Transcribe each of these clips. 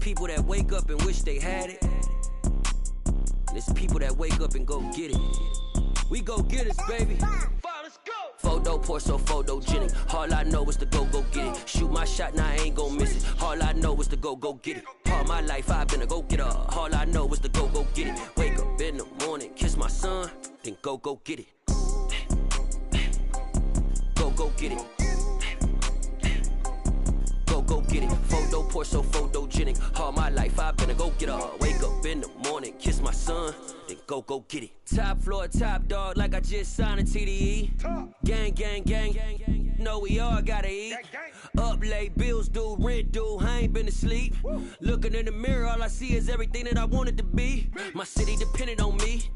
people that wake up and wish they had it. And it's people that wake up and go get it. We go get it, baby. Let's go. Photo pour so photogenic. All I know is to go get it. Shoot my shot, now I ain't gon' miss it. All I know is to go get it. All my life I've been a go-getter. All I know is to go get it. Wake up in the morning, kiss my son, then go get it. Go get it. Go get it. Photo pour so photogenic. All my life I've been a go-getter. Wake up in the morning, kiss my son, then go get it. Top floor, top dog, like I just signed a TDE. Gang, gang, gang, gang. Know we all gotta eat. Up late, bills due, rent due, I ain't been asleep. Looking in the mirror, all I see is everything that I wanted to be. My city depended on me,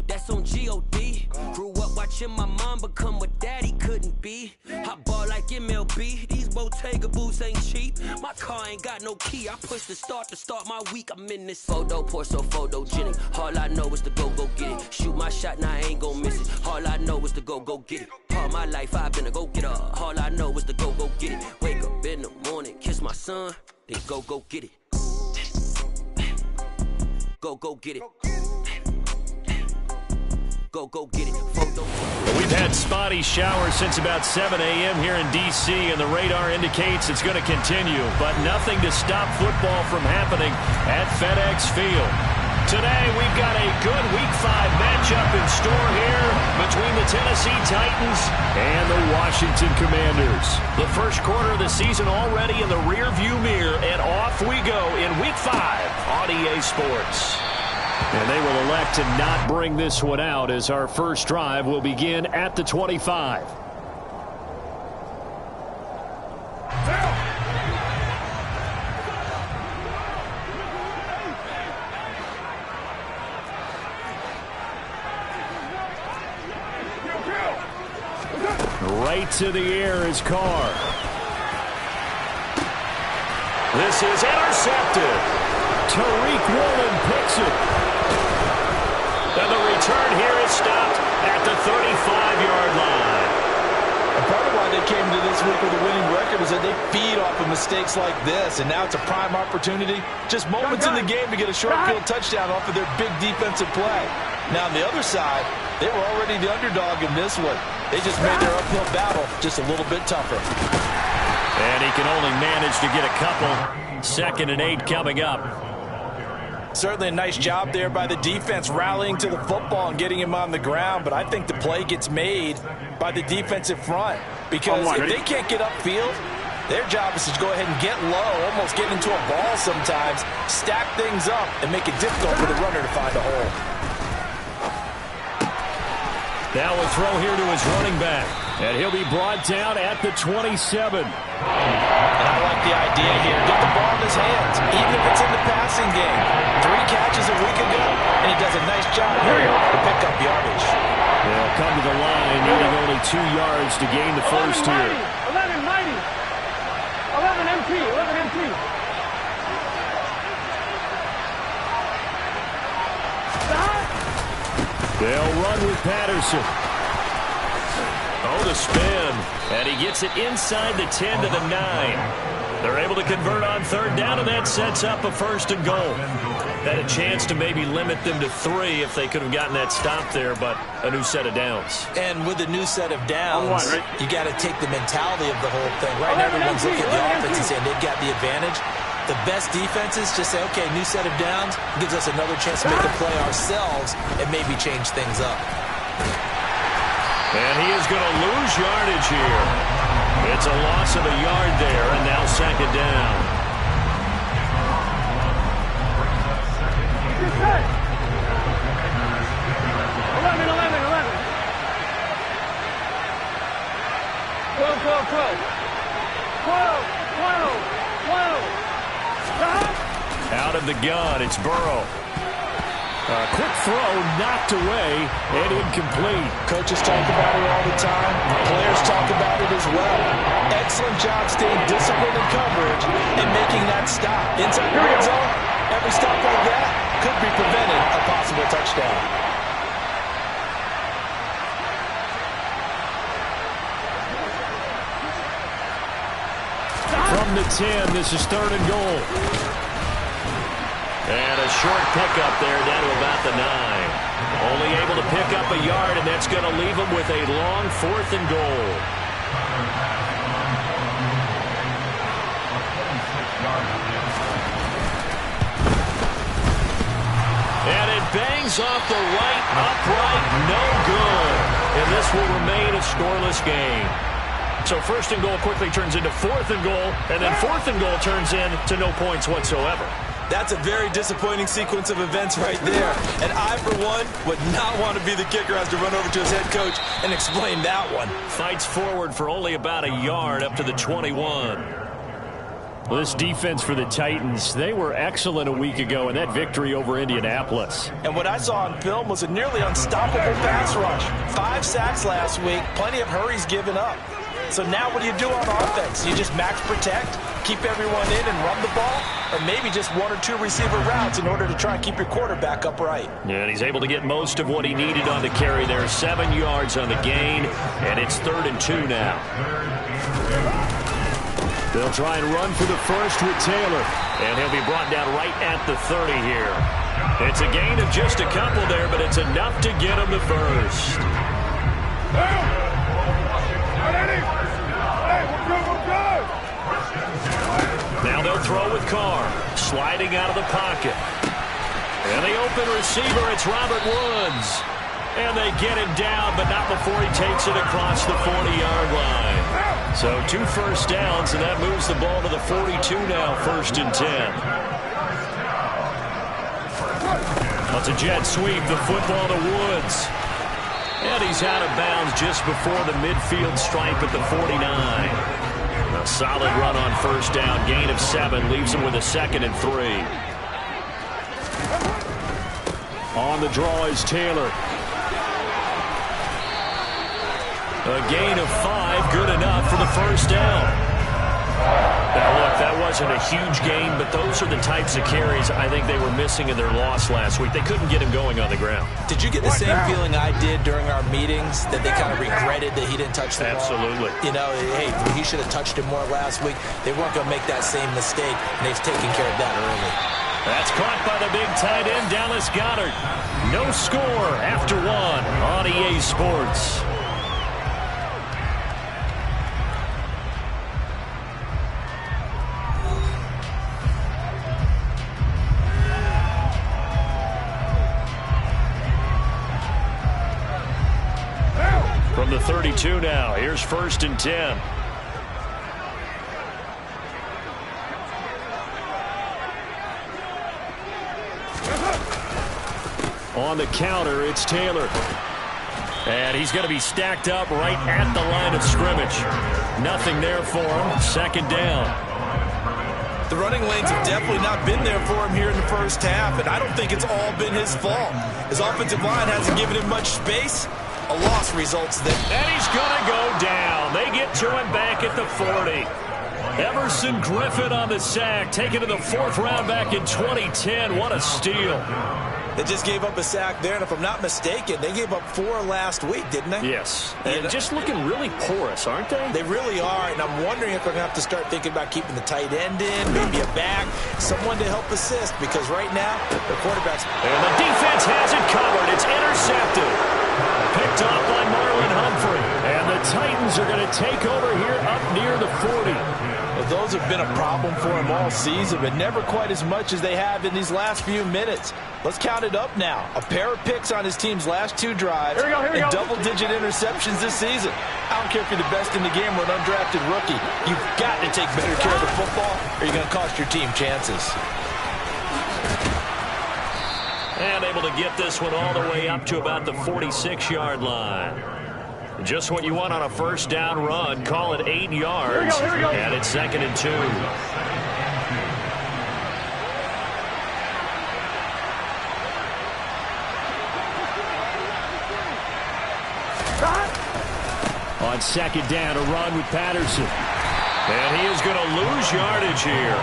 that's on G.O.D. Grew up watching my mom become what daddy couldn't be. I ball like MLB, these Bottega boots ain't cheap. My car ain't got no key, I push the start to start my week. I'm in this photo pour so photogenic. All I know is to go get it. Shoot my shot, now I ain't gon' miss it. All I know is to go get it. All my life I've been a go-getter. All I know is to go get it. Wake up in the morning, kiss my son, then go get it. Go get it. Go get it. Photo. We've had spotty showers since about 7 a.m. here in D.C., and the radar indicates it's going to continue, but nothing to stop football from happening at FedEx Field. Today, we've got a good Week 5 matchup in store here between the Tennessee Titans and the Washington Commanders. The first quarter of the season already in the rearview mirror, and off we go in Week 5 on EA Sports. And they will elect to not bring this one out as our first drive will begin at the 25. Right to the air is Carr. This is intercepted. Tariq Woolen picks it. And the return here is stopped at the 35-yard line. And part of why they came into this week with a winning record is that they feed off of mistakes like this, and now it's a prime opportunity. Just moments in the game to get a short field touchdown off of their big defensive play. Now on the other side, they were already the underdog in this one. They just made their uphill battle just a little bit tougher. And he can only manage to get a couple. 2nd and 8 coming up. Certainly a nice job there by the defense rallying to the football and getting him on the ground, but I think the play gets made by the defensive front because if they can't get upfield, their job is to go ahead and get low, almost get into a ball sometimes, stack things up, and make it difficult for the runner to find a hole. Now a throw here to his running back, and he'll be brought down at the 27. And I like the idea here. Get the ball in his hands, even if it's in the passing game. 3 catches a week ago, and he does a nice job here to pick up yardage. They'll come to the line, needing only 2 yards to gain the first here. 11 mighty. 11 MP. 11 MP. They'll run with Patterson. Oh, the spin. And he gets it inside the 10 to the 9. They're able to convert on 3rd down, and that sets up a 1st and goal. Had a chance to maybe limit them to 3 if they could have gotten that stop there, but a new set of downs. And with a new set of downs, you got to take the mentality of the whole thing. Right now, everyone's looking at the offense and saying they've got the advantage. The best defenses just say, okay, new set of downs, gives us another chance to make a play ourselves and maybe change things up. And he is going to lose yardage here. It's a loss of a yard there, and now 2nd down. Out of the gun, it's Burrow. A quick throw knocked away and incomplete. Coaches talk about it all the time. Players talk about it as well. Excellent job staying disciplined in coverage and making that stop. Inside the red zone, every stop like that could be prevented a possible touchdown. From the 10, this is 3rd and goal. And a short pickup there down to about the 9. Only able to pick up a yard, and that's going to leave them with a long 4th and goal. And it bangs off the right upright, no good. And this will remain a scoreless game. So 1st and goal quickly turns into 4th and goal, and then 4th and goal turns into no points whatsoever. That's a very disappointing sequence of events right there. And I, for one, would not want to be the kicker who has to run over to his head coach and explain that one. Fights forward for only about a yard up to the 21. Well, this defense for the Titans, they were excellent a week ago in that victory over Indianapolis. And what I saw on film was a nearly unstoppable pass rush. 5 sacks last week, plenty of hurries given up. So now what do you do on offense? You just max protect, keep everyone in and run the ball, or maybe just 1 or 2 receiver routes in order to try and keep your quarterback upright. Yeah, and he's able to get most of what he needed on the carry there. 7 yards on the gain, and it's 3rd and 2 now. They'll try and run for the first with Taylor, and he'll be brought down right at the 30 here. It's a gain of just a couple there, but it's enough to get him the first. Now they'll throw with Carr, sliding out of the pocket. And the open receiver, it's Robert Woods. And they get him down, but not before he takes it across the 40-yard line. So 2 first downs, and that moves the ball to the 42 now, 1st and 10. That's a jet sweep, the football to Woods. And he's out of bounds just before the midfield stripe at the 49. A solid run on 1st down, gain of 7, leaves him with a 2nd and 3. On the draw is Taylor. A gain of 5, good enough for the 1st down. Now, look, that wasn't a huge gain, but those are the types of carries I think they were missing in their loss last week. They couldn't get him going on the ground. Did you get the same feeling I did during our meetings, that they kind of regretted that he didn't touch the ball? Absolutely. You know, hey, he should have touched him more last week. They weren't going to make that same mistake, and they've taken care of that early. That's caught by the big tight end, Dallas Goedert. No score after 1 on EA Sports. From the 32 now, here's 1st and 10. On the counter, it's Taylor. And he's going to be stacked up right at the line of scrimmage. Nothing there for him. 2nd down. The running lanes have definitely not been there for him here in the 1st half, and I don't think it's all been his fault. His offensive line hasn't given him much space. A loss results then. And he's going to go down. They get to him back at the 40. Everson Griffin on the sack, taken to the 4th round back in 2010. What a steal. They just gave up a sack there, and if I'm not mistaken, they gave up 4 last week, didn't they? Yes. And just looking really porous, aren't they? They really are, and I'm wondering if they're going to have to start thinking about keeping the tight end in, maybe a back, someone to help assist, because right now, the quarterback's... And the defense has it covered. It's intercepted. Picked off by Marlon Humphrey. And the Titans are going to take over here up near the 40. Well, those have been a problem for them all season, but never quite as much as they have in these last few minutes. Let's count it up now. A pair of picks on his team's last 2 drives and double-digit interceptions this season. I don't care if you're the best in the game or an undrafted rookie. You've got to take better care of the football or you're going to cost your team chances. And able to get this one all the way up to about the 46-yard line. Just what you want on a 1st down run. Call it 8 yards. Here we go. And it's 2nd and 2. On 2nd down, a run with Patterson. And he is going to lose yardage here.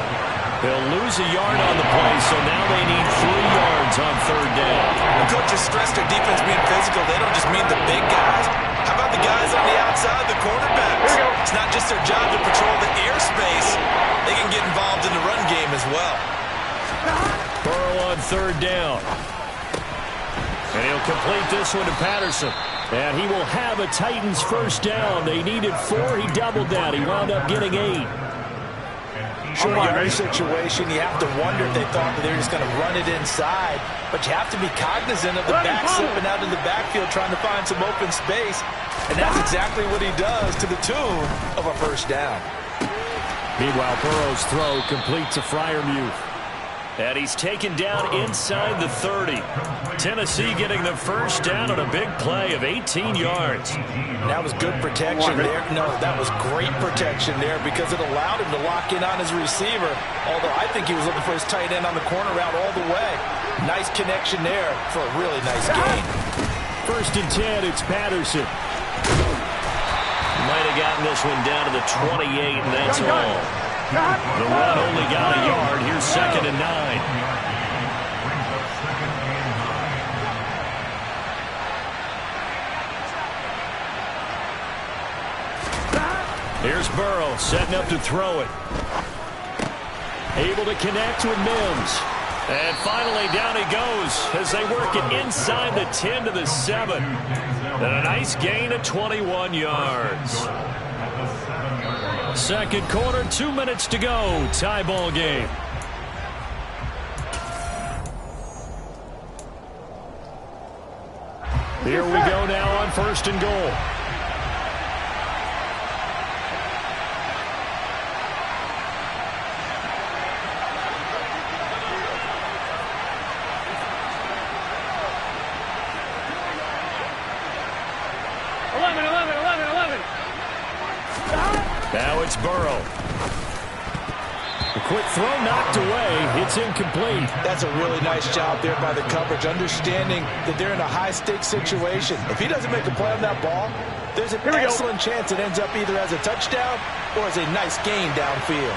They'll lose a yard on the play, so now they need 3 yards on 3rd down. When coaches stress their defense being physical, they don't just mean the big guys. How about the guys on the outside, the quarterbacks? It's not just their job to patrol the airspace. They can get involved in the run game as well. Burrow on third down. And he'll complete this one to Patterson. And he will have a Titans first down. They needed 4. He doubled that. He wound up getting 8. Sure, yardage situation, you have to wonder if they thought that they were just going to run it inside. But you have to be cognizant of the back slipping out of the backfield trying to find some open space. And that's exactly what he does to the tune of a first down. Meanwhile, Burrow's throw complete to Freiermuth. And he's taken down inside the 30. Tennessee getting the first down on a big play of 18 yards. That was good protection there. No, that was great protection there because it allowed him to lock in on his receiver. Although I think he was looking for his tight end on the corner route all the way. Nice connection there for a really nice gain. First and 10, it's Patterson. Might have gotten this one down to the 28, and that's all. The run only got a yard. Here's 2nd and 9. Here's Burrow setting up to throw it. Able to connect with Mims. And finally down he goes as they work it inside the 10 to the 7. And a nice gain of 21 yards. Second quarter, 2 minutes to go. Tie ball game. Here we go now on 1st and goal. Now it's Burrow. A quick throw knocked away. It's incomplete. That's a really nice job there by the coverage, understanding that they're in a high-stakes situation. If he doesn't make a play on that ball, there's an excellent chance it ends up either as a touchdown or as a nice gain downfield.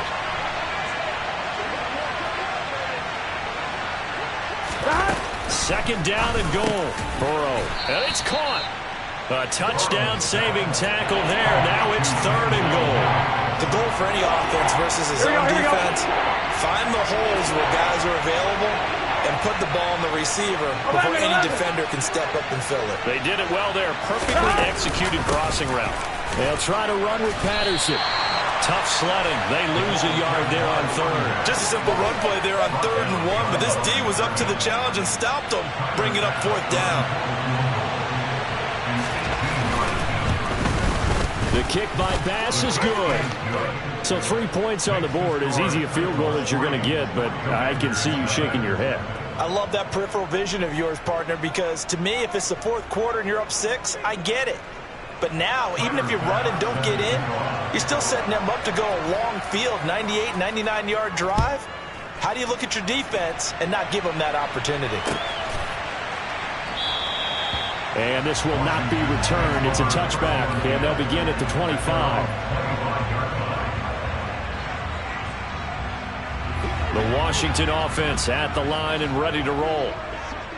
Second down and goal. Burrow. And it's caught. A touchdown-saving tackle there. Now it's 3rd and goal. The goal for any offense versus his own defense, find the holes where guys are available and put the ball on the receiver before any defender can step up and fill it. They did it well there. Perfectly executed crossing route. They'll try to run with Patterson. Tough sledding. They lose a yard there on 3rd. Just a simple run play there on 3rd and 1, but this D was up to the challenge and stopped them, bringing up 4th down. The kick by Bass is good. So 3 points on the board, as easy a field goal as you're going to get, but I can see you shaking your head. I love that peripheral vision of yours, partner, because to me, if it's the 4th quarter and you're up 6, I get it. But now, even if you run and don't get in, you're still setting them up to go a long field, 98, 99-yard drive. How do you look at your defense and not give them that opportunity? And this will not be returned. It's a touchback, and they'll begin at the 25. The Washington offense at the line and ready to roll.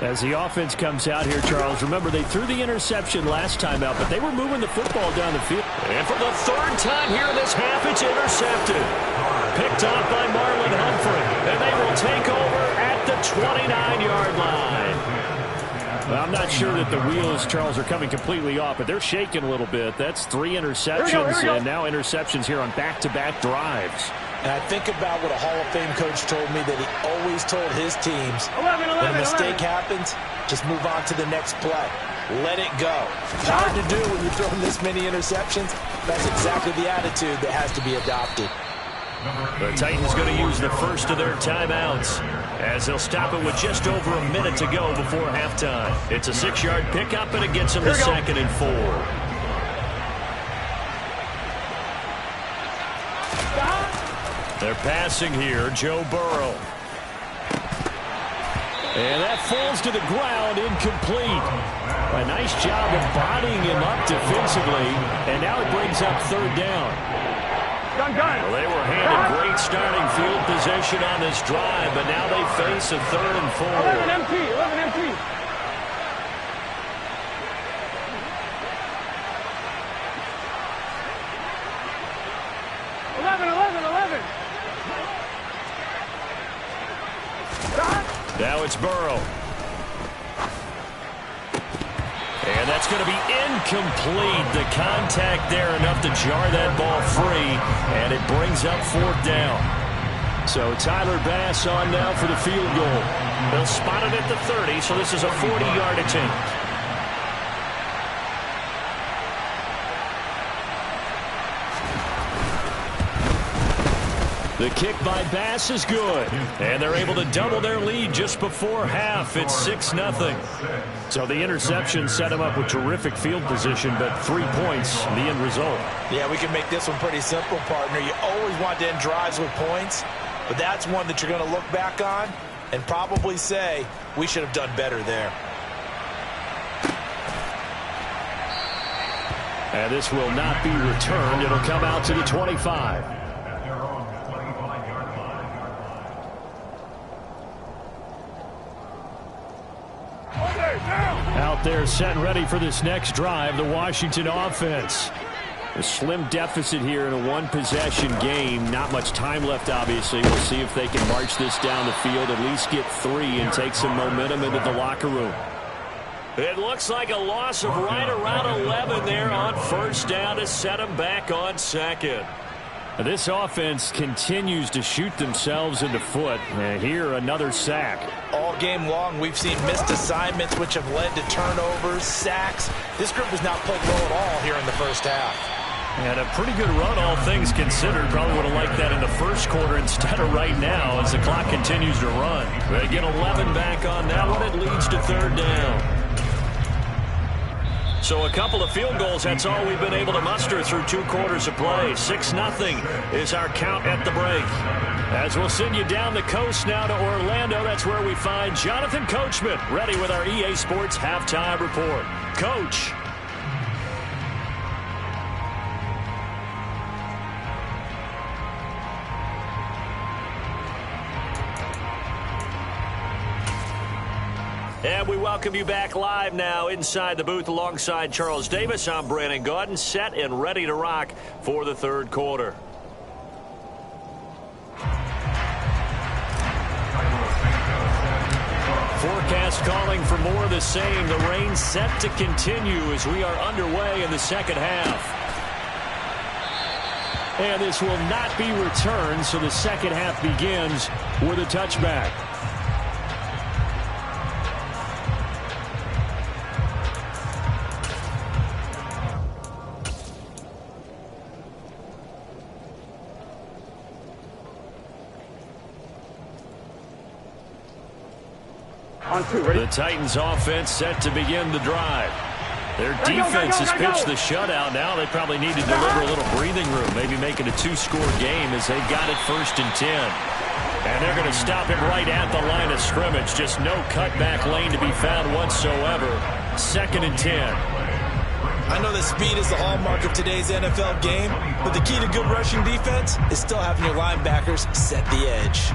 As the offense comes out here, Charles, remember they threw the interception last time out, but they were moving the football down the field. And for the 3rd time here in this half, it's intercepted. Picked off by Marlon Humphrey, and they will take over at the 29-yard line. Well, I'm not sure that the wheels, Charles, are coming completely off, but they're shaking a little bit. That's 3 interceptions, and now interceptions here on back-to-back drives. And I think about what a Hall of Fame coach told me that he always told his teams, when a mistake happens, just move on to the next play. Let it go. Hard to do when you're throwing this many interceptions. That's exactly the attitude that has to be adopted. The Titans going to use the first of their timeouts as they'll stop it with just over a minute to go before halftime. It's a 6-yard pickup, and it gets them to 2nd and 4. They're passing here, Joe Burrow. And that falls to the ground, incomplete. A nice job of bodying him up defensively, and now it brings up 3rd down. Well, they were handed great starting field position on this drive, but now they face a 3rd and 4. 11 empty, 11 empty. Now it's Burrow. And that's going to be incomplete. The contact there enough to jar that ball free, and it brings up 4th down. So Tyler Bass on now for the field goal. They'll spot it at the 30, so this is a 40-yard attempt. The kick by Bass is good, and they're able to double their lead just before half. It's 6-0. So the interception set him up with terrific field position, but 3 points, the end result. Yeah, we can make this one pretty simple, partner. You always want to end drives with points, but that's one that you're going to look back on and probably say, we should have done better there. And this will not be returned. It'll come out to the 25. Out there set and ready for this next drive, the Washington offense. A slim deficit here in a one-possession game. Not much time left, obviously. We'll see if they can march this down the field, at least get 3 and take some momentum into the locker room. It looks like a loss of right around 11 there on 1st down to set them back on 2nd. This offense continues to shoot themselves in the foot. Here, another sack. All game long, we've seen missed assignments, which have led to turnovers, sacks. This group has not played well at all here in the 1st half. And a pretty good run, all things considered. Probably would have liked that in the 1st quarter instead of right now as the clock continues to run. They get 11 back on that one. It leads to 3rd down. So a couple of field goals, that's all we've been able to muster through 2 quarters of play. 6-0 is our count at the break. As we'll send you down the coast now to Orlando, that's where we find Jonathan Coachman, ready with our EA Sports Halftime Report. Coach. And we welcome you back live now inside the booth alongside Charles Davis. I'm Brandon Gaudin, set and ready to rock for the 3rd quarter. Forecast calling for more of the same. The rain set to continue as we are underway in the 2nd half. And this will not be returned, so the 2nd half begins with a touchback. The Titans offense set to begin the drive. Their defense has pitched the shutout. Now they probably need to deliver a little breathing room, maybe make it a 2-score game as they've got it 1st and 10. And they're going to stop it right at the line of scrimmage. Just no cutback lane to be found whatsoever. 2nd and 10. I know that speed is the hallmark of today's NFL game, but the key to good rushing defense is still having your linebackers set the edge.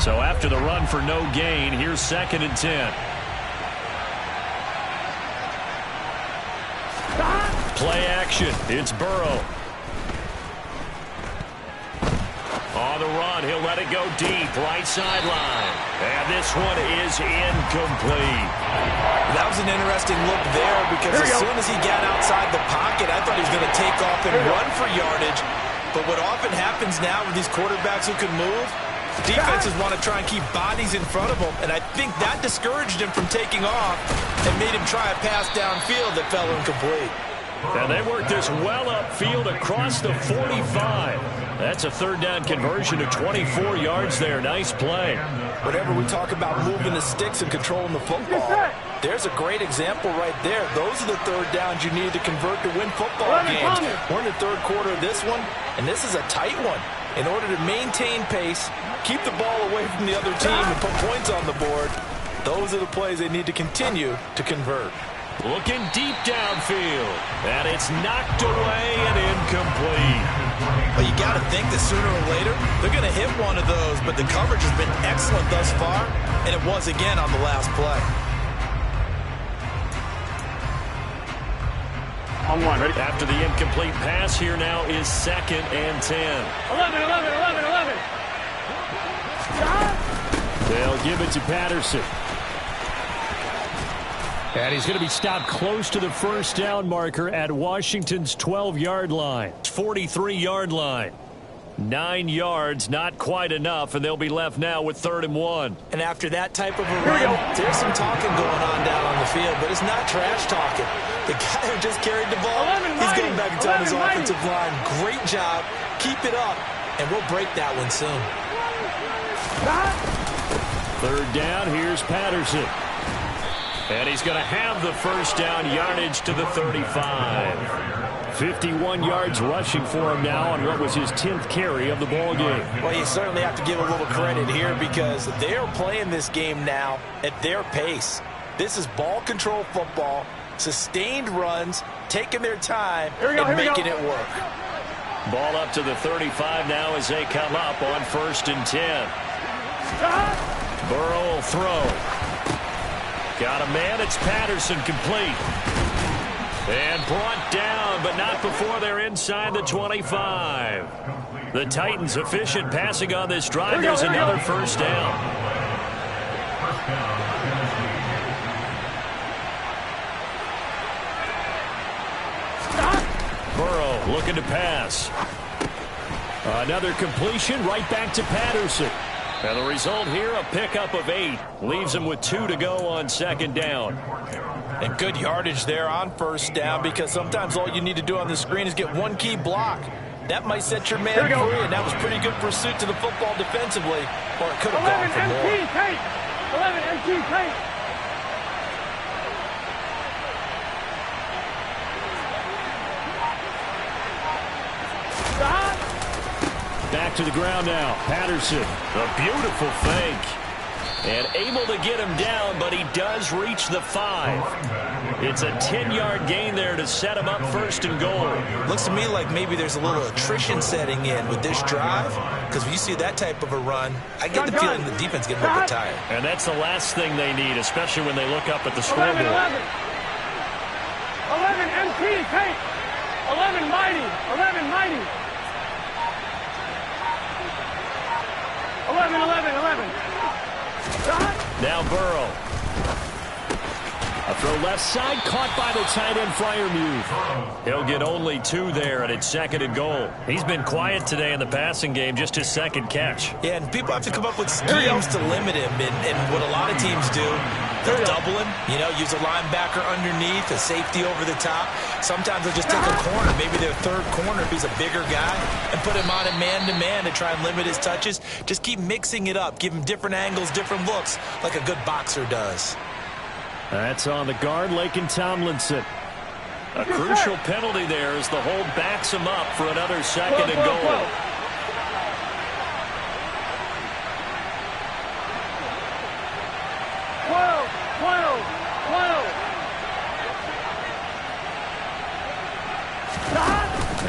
So after the run for no gain, here's 2nd and 10. Play action. It's Burrow. On the run, he'll let it go deep, right sideline. And this one is incomplete. That was an interesting look there because as soon as he got outside the pocket, I thought he was going to take off and run for yardage. But what often happens now with these quarterbacks who can move, defenses want to try and keep bodies in front of him, and I think that discouraged him from taking off and made him try a pass downfield that fell incomplete. And they worked this well upfield across the 45. That's a 3rd down conversion to 24 yards there. Nice play. Whenever we talk about moving the sticks and controlling the football, there's a great example right there. Those are the 3rd downs you need to convert to win football games. We're in the 3rd quarter of this one, and this is a tight one. In order to maintain pace, keep the ball away from the other team, and put points on the board, those are the plays they need to continue to convert. Looking deep downfield, and it's knocked away and incomplete. But you got to think that sooner or later, they're going to hit one of those, but the coverage has been excellent thus far, and it was again on the last play. On 1, ready? After the incomplete pass, here now is 2nd and 10. 11. They'll give it to Patterson. And he's going to be stopped close to the first down marker at Washington's 12-yard line. 43-yard line. 9 yards, not quite enough, and they'll be left now with 3rd and 1. And after that type of a run, there's some talking going on down on the field, but it's not trash talking. The guy who just carried the ball, he's going back and telling his offensive line, great job, keep it up, and we'll break that one soon. 3rd down, here's Patterson. And he's going to have the first down, yardage to the 35. 51 yards rushing for him now on what was his 10th carry of the ball game. Well, you certainly have to give a little credit here because they're playing this game now at their pace. This is ball control football, sustained runs, taking their time, and making it work. Ball up to the 35 now as they come up on 1st and 10. Burrow will throw. Got a man. It's Patterson, complete. And brought down, but not before they're inside the 25. The Titans efficient passing on this drive. There's another first down. Burrow looking to pass. Another completion right back to Patterson. And the result here, a pickup of 8. Leaves him with 2 to go on 2nd down. And good yardage there on 1st down because sometimes all you need to do on the screen is get one key block. That might set your man free, and that was pretty good pursuit to the football defensively. Or it could have gone for more. 11 MT tight. Back to the ground now. Patterson, a beautiful fake. And able to get him down, but he does reach the 5. It's a 10-yard gain there to set him up 1st and goal. Looks to me like maybe there's a little attrition setting in with this drive, because when you see that type of a run, I get the feeling the defense getting a little bit tired. And that's the last thing they need, especially when they look up at the scoreboard. 11 MT tight. 11 mighty. 11 mighty. 11. Now Burrow. A throw left side, caught by the tight end Freiermuth. He'll get only 2 there, and it's 2nd and goal. He's been quiet today in the passing game, just his 2nd catch. Yeah, and people have to come up with schemes to limit him, and what a lot of teams do, they'll double him, use a linebacker underneath, a safety over the top. Sometimes they'll just take a corner, maybe their 3rd corner if he's a bigger guy, and put him on a man-to-man to try and limit his touches. Just keep mixing it up, give him different angles, different looks, like a good boxer does. That's on the guard, Laken Tomlinson. A crucial penalty there as the hold backs him up for another 2nd and goal.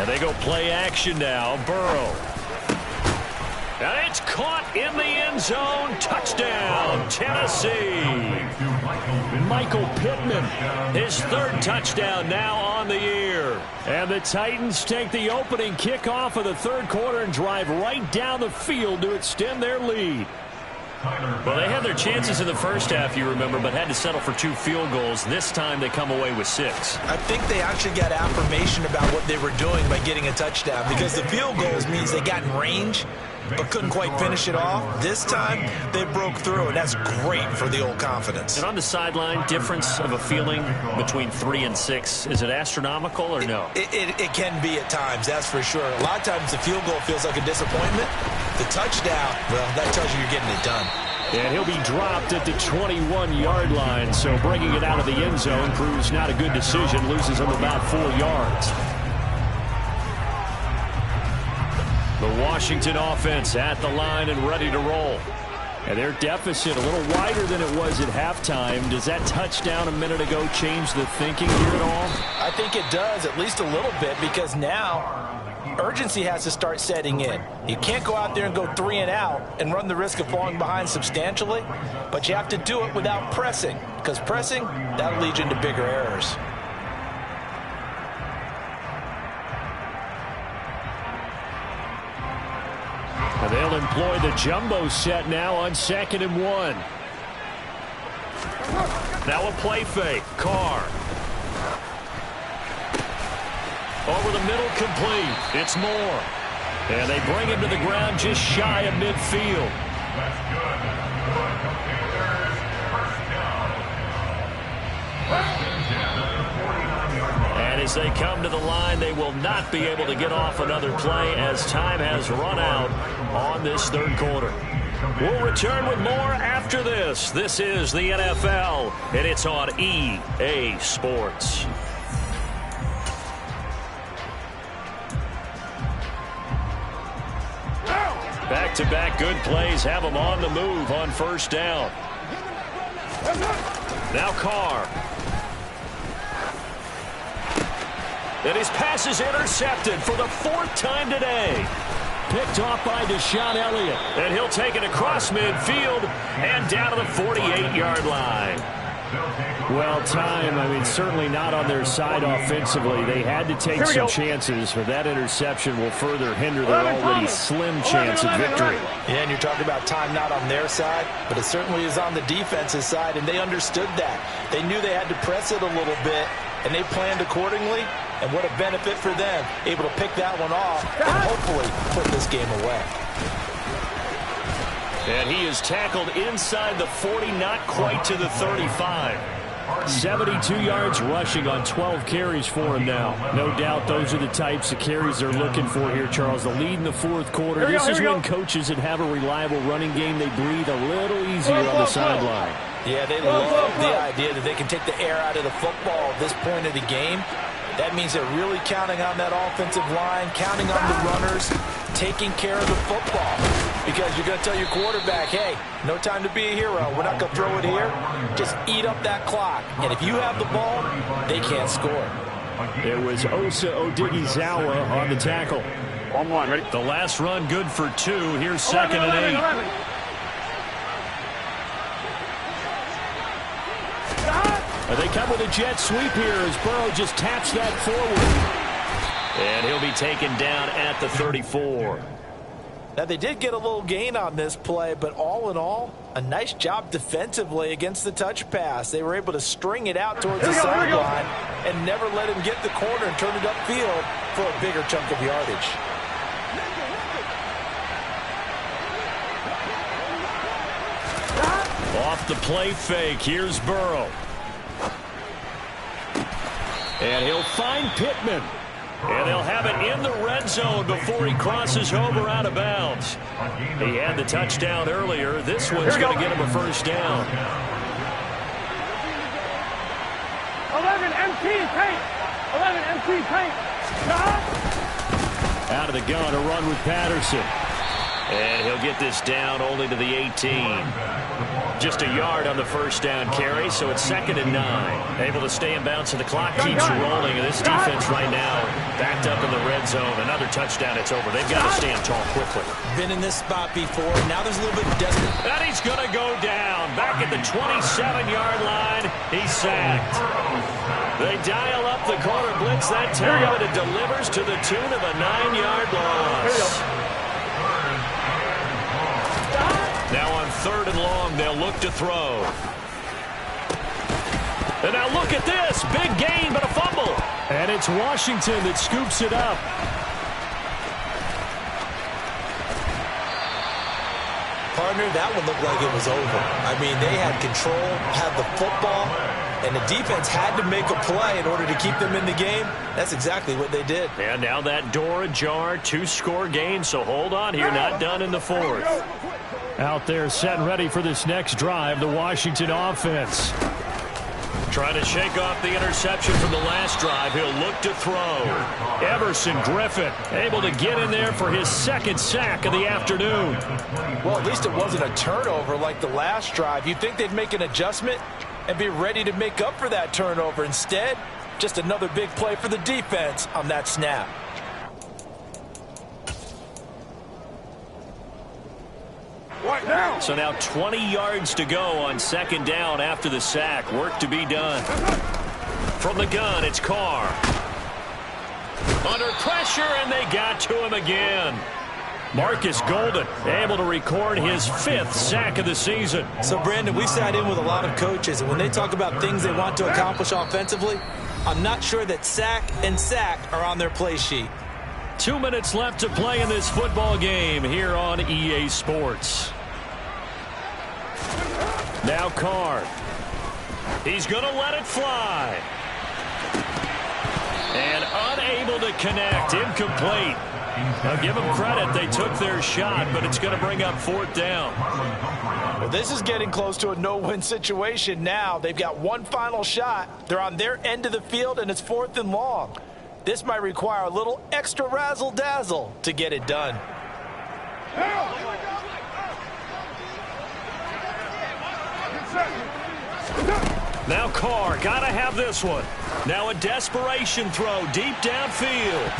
And they go play action now. Burrow. And it's caught in the end zone. Touchdown, Tennessee. Michael Pittman, his 3rd touchdown now on the year. And the Titans take the opening kickoff of the 3rd quarter and drive right down the field to extend their lead. Well, they had their chances in the first half, you remember, but had to settle for 2 field goals. This time they come away with 6. I think they actually got affirmation about what they were doing by getting a touchdown, because the field goals means they got in range but couldn't quite finish it off. This time they broke through, and that's great for the old confidence. And on the sideline, difference of a feeling between 3 and 6, is it astronomical or no? It can be at times, that's for sure. A lot of times the field goal feels like a disappointment. The touchdown, well, that tells you you're getting it done. And he'll be dropped at the 21-yard line, so bringing it out of the end zone proves not a good decision, loses him about 4 yards. The Washington offense at the line and ready to roll. And their deficit a little wider than it was at halftime. Does that touchdown a minute ago change the thinking here at all? I think it does, at least a little bit, because now urgency has to start setting in. You can't go out there and go 3 and out and run the risk of falling behind substantially, but you have to do it without pressing, because pressing, that'll lead you into bigger errors. And they'll deploy the jumbo set now on 2nd and 1. Now a play fake. Carr. Over the middle, complete. It's Moore. And they bring him to the ground just shy of midfield. And as they come to the line, they will not be able to get off another play as time has run out on this 3rd quarter. We'll return with more after this. This is the NFL, and it's on EA Sports. Back-to-back good plays have them on the move on 1st down. Now Carr. And his pass is intercepted for the 4th time today. Picked off by Deshaun Elliott. And he'll take it across midfield and down to the 48-yard line. Well, time, certainly not on their side offensively. They had to take some chances, but that interception will further hinder their already slim chance of victory. Yeah, and you're talking about time not on their side, but it certainly is on the defense's side, and they understood that. They knew they had to press it a little bit, and they planned accordingly, and what a benefit for them, able to pick that one off and hopefully put this game away. And he is tackled inside the 40, not quite to the 35. 72 yards rushing on 12 carries for him now. No doubt those are the types of carries they're looking for here, Charles. The lead in the 4th quarter. This is when coaches that have a reliable running game, they breathe a little easier on the sideline. Yeah, they love the idea that they can take the air out of the football at this point of the game. That means they're really counting on that offensive line, counting on the runners, taking care of the football. Because you're going to tell your quarterback, hey, no time to be a hero. We're not going to throw it here. Just eat up that clock. And if you have the ball, they can't score. It was Osa Odighizuwa on the tackle. 1-1, ready? The last run good for 2. Here's 2nd and 8. They come with a jet sweep here as Burrow just taps that forward. And he'll be taken down at the 34. Now, they did get a little gain on this play, but all in all, a nice job defensively against the touch pass. They were able to string it out towards the sideline and never let him get the corner and turn it upfield for a bigger chunk of yardage. Off the play fake, here's Burrow. And he'll find Pittman. And they'll have it in the red zone before he crosses over out of bounds. He had the touchdown earlier. This one's going to get him a 1st down. 11 MT paint. 11 MT paint. Out of the gun, a run with Patterson. And he'll get this down only to the 18. Just a yard on the 1st down carry, so it's 2nd and 9. Able to stay in bounds, so the clock keeps rolling. And this defense right now backed up in the red zone. Another touchdown, it's over. They've got to stand tall quickly. Been in this spot before. Now there's a little bit of desperate. And he's going to go down. Back at the 27-yard line. He's sacked. They dial up the corner blitz that time, but it delivers to the tune of a 9-yard loss. Now on 3rd and long, they'll look to throw. And now look at this. Big gain, but a fumble. And it's Washington that scoops it up. Partner, that one looked like it was over. I mean, they had control, had the football, and the defense had to make a play in order to keep them in the game. That's exactly what they did. And now that door ajar, 2-score game, so hold on here, not done in the 4th. Out there set and ready for this next drive, the Washington offense. Trying to shake off the interception from the last drive. He'll look to throw. Everson Griffin able to get in there for his 2nd sack of the afternoon. Well, at least it wasn't a turnover like the last drive. You'd think they'd make an adjustment and be ready to make up for that turnover. Instead, just another big play for the defense on that snap. So now 20 yards to go on 2nd down after the sack. Work to be done. From the gun, it's Carr. Under pressure, and they got to him again. Marcus Golden able to record his 5th sack of the season. So, Brandon, we sat in with a lot of coaches, and when they talk about things they want to accomplish offensively, I'm not sure that sack and sack are on their play sheet. 2 minutes left to play in this football game here on EA Sports. Now Carr. He's going to let it fly. And unable to connect. Incomplete. Now give them credit. They took their shot, but it's going to bring up 4th down. Well, this is getting close to a no-win situation now. They've got one final shot. They're on their end of the field, and it's 4th and long. This might require a little extra razzle-dazzle to get it done. Now Carr, gotta have this one. Now a desperation throw deep downfield.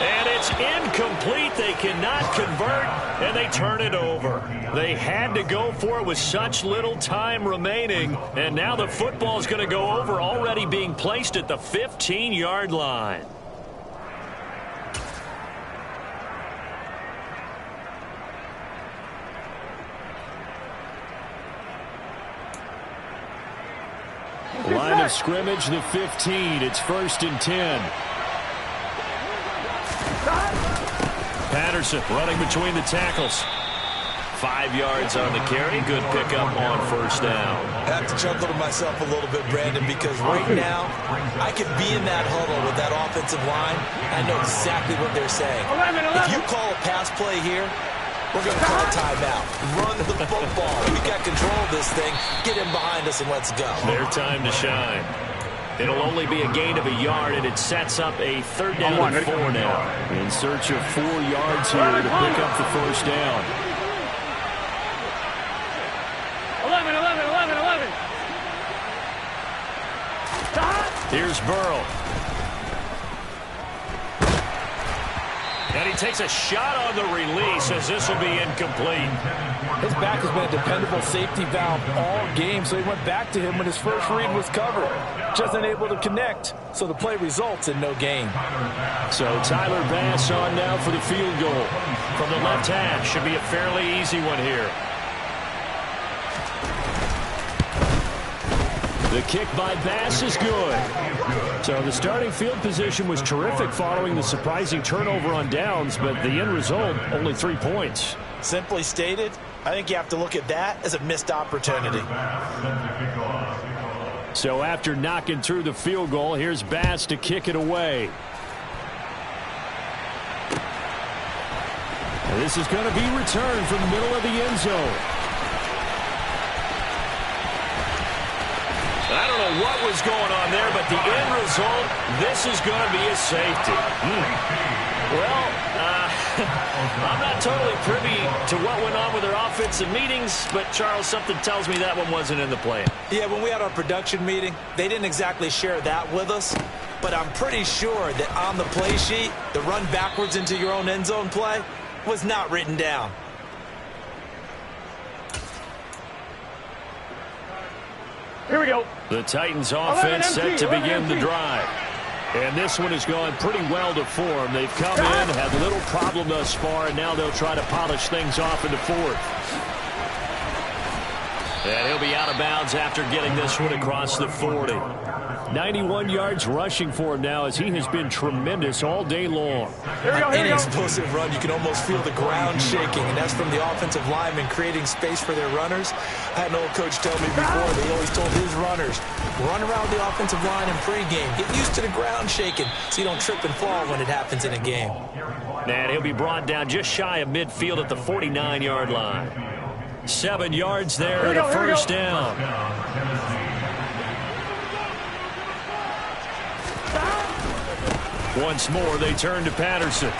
And it's incomplete. They cannot convert, and they turn it over. They had to go for it with such little time remaining, and now the football is going to go over, already being placed at the 15-yard line. Line of scrimmage, the 15. It's 1st and 10. Patterson running between the tackles. 5 yards on the carry. Good pickup on 1st down. I have to chuckle to myself a little bit, Brandon, because right now I could be in that huddle with that offensive line. I know exactly what they're saying. If you call a pass play here, we're going to call a timeout. Run the football. We got control of this thing. Get him behind us and let's go. Their time to shine. It'll only be a gain of a yard, and it sets up a 3rd down and 4 now. In search of 4 yards here to pick up the 1st down. 11. Here's Burrow. And he takes a shot on the release as this will be incomplete. His back has been a dependable safety valve all game, so he went back to him when his first read was covered. Just unable to connect, so the play results in no gain. So Tyler Bass on now for the field goal. From the left hash, should be a fairly easy one here. The kick by Bass is good. So the starting field position was terrific following the surprising turnover on downs, but the end result, only 3 points. Simply stated, I think you have to look at that as a missed opportunity. So after knocking through the field goal, here's Bass to kick it away. And this is going to be returned from the middle of the end zone. I don't know what was going on there, but the end result, this is going to be a safety. Well, I'm not totally privy to what went on with their offensive meetings, but, Charles, something tells me that one wasn't in the plan. Yeah, when we had our production meeting, they didn't exactly share that with us, but I'm pretty sure that on the play sheet, the run backwards into your own end zone play was not written down. Here we go. The Titans offense set to begin the drive. And this one has gone pretty well to form. They've come in, had little problem thus far, and now they'll try to polish things off into 4th. And he'll be out of bounds after getting this one across the 40. 91 yards rushing for him now as he has been tremendous all day long. Any explosive run, you can almost feel the ground shaking, and that's from the offensive linemen creating space for their runners. I had an old coach tell me before, they always told his runners, run around the offensive line in pregame. Get used to the ground shaking so you don't trip and fall when it happens in a game. And he'll be brought down just shy of midfield at the 49-yard line. 7 yards there and a 1st down. Once more, they turn to Patterson.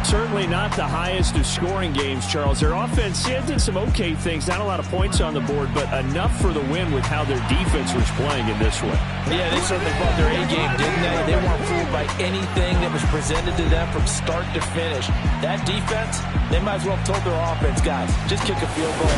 Certainly not the highest of scoring games, Charles. Their offense did some okay things. Not a lot of points on the board, but enough for the win with how their defense was playing in this one. Yeah, they certainly brought their A-game, didn't they? They weren't fooled by anything that was presented to them from start to finish. That defense, they might as well have told their offense, guys, just kick a field goal.